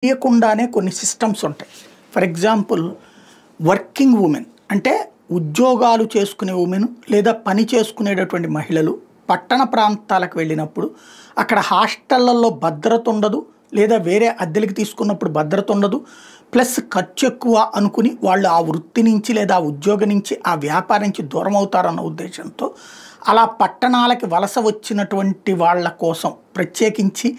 తెలియకుండానే కొన్ని సిస్టమ్స్ ఉంటాయి. ఫర్ ఎగ్జాంపుల్ వర్కింగ్ ఉమెన్ అంటే ఉద్యోగాలు చేసుకునే ఉమెన్ లేదా పని చేసుకునేటటువంటి మహిళలు పట్టణ ప్రాంతాలకు వెళ్ళినప్పుడు అక్కడ హాస్టళ్లలో భద్రత ఉండదు, లేదా వేరే అద్దెలకు తీసుకున్నప్పుడు భద్రత ఉండదు, ప్లస్ ఖర్చు ఎక్కువ అనుకుని వాళ్ళు ఆ వృత్తి నుంచి లేదా ఆ ఉద్యోగం నుంచి ఆ వ్యాపారం నుంచి దూరం అవుతారన్న ఉద్దేశంతో అలా పట్టణాలకి వలస వచ్చినటువంటి వాళ్ళ కోసం ప్రత్యేకించి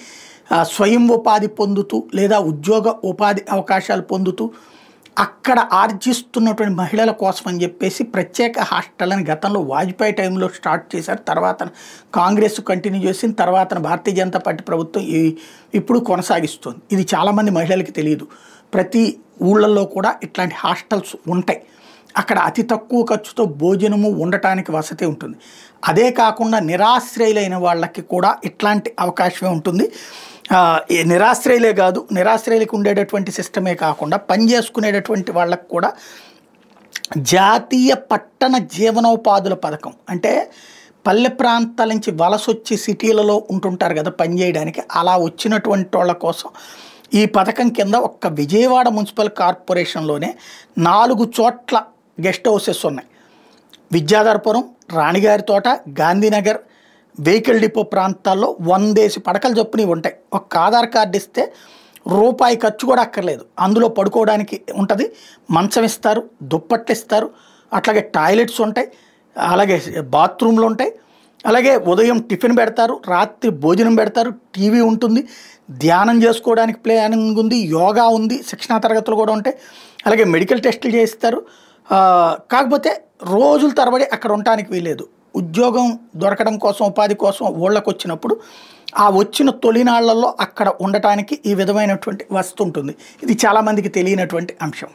స్వయం ఉపాధి పొందుతూ లేదా ఉద్యోగ ఉపాధి అవకాశాలు పొందుతూ అక్కడ ఆర్జిస్తున్నటువంటి మహిళల కోసం అని చెప్పేసి ప్రత్యేక హాస్టల్ని గతంలో వాజ్పేయి టైంలో స్టార్ట్ చేశారు. తర్వాత కాంగ్రెస్ కంటిన్యూ చేసిన తర్వాత భారతీయ జనతా పార్టీ ప్రభుత్వం ఇప్పుడు కొనసాగిస్తుంది. ఇది చాలామంది మహిళలకి తెలియదు. ప్రతి ఊళ్ళల్లో కూడా ఇట్లాంటి హాస్టల్స్ ఉంటాయి. అక్కడ అతి తక్కువ ఖర్చుతో భోజనము ఉండటానికి వసతి ఉంటుంది. అదే కాకుండా నిరాశ్రయులైన వాళ్ళకి కూడా ఇట్లాంటి అవకాశమే ఉంటుంది. నిరాశ్రయులే కాదు, నిరాశ్రయులకు ఉండేటటువంటి సిస్టమే కాకుండా పని చేసుకునేటటువంటి వాళ్ళకు కూడా జాతీయ పట్టణ జీవనోపాధుల పథకం అంటే పల్లె ప్రాంతాల నుంచి వలస వచ్చి సిటీలలో ఉంటుంటారు కదా పని చేయడానికి, అలా వచ్చినటువంటి వాళ్ళ కోసం ఈ పథకం కింద ఒక్క విజయవాడ మున్సిపల్ కార్పొరేషన్లోనే 4 చోట్ల గెస్ట్ హౌసెస్ ఉన్నాయి. విద్యాధరపురం, రాణిగారి తోట, గాంధీనగర్, వెహికల్ డిపో ప్రాంతాల్లో 100 పడకలు చొప్పున ఉంటాయి. ఒక ఆధార్ కార్డు ఇస్తే రూపాయి ఖర్చు కూడా అక్కర్లేదు. అందులో పడుకోవడానికి ఉంటుంది, మంచం ఇస్తారు, దుప్పట్లు ఇస్తారు, అట్లాగే టాయిలెట్స్ ఉంటాయి, అలాగే బాత్రూమ్లు ఉంటాయి, అలాగే ఉదయం టిఫిన్ పెడతారు, రాత్రి భోజనం పెడతారు, టీవీ ఉంటుంది, ధ్యానం చేసుకోవడానికి ప్లానింగ్ ఉంది, యోగా ఉంది, శిక్షణా తరగతులు కూడా ఉంటాయి, అలాగే మెడికల్ టెస్టులు చేయిస్తారు. కాకపోతే రోజుల తరబడి అక్కడ ఉండటానికి వీలేదు. ఉద్యోగం దొరకడం కోసం ఉపాధి కోసం ఊళ్ళకు వచ్చినప్పుడు ఆ వచ్చిన తొలినాళ్లలో అక్కడ ఉండటానికి ఈ విధమైనటువంటి వస్తు ఉంటుంది. ఇది చాలామందికి తెలియనటువంటి అంశం.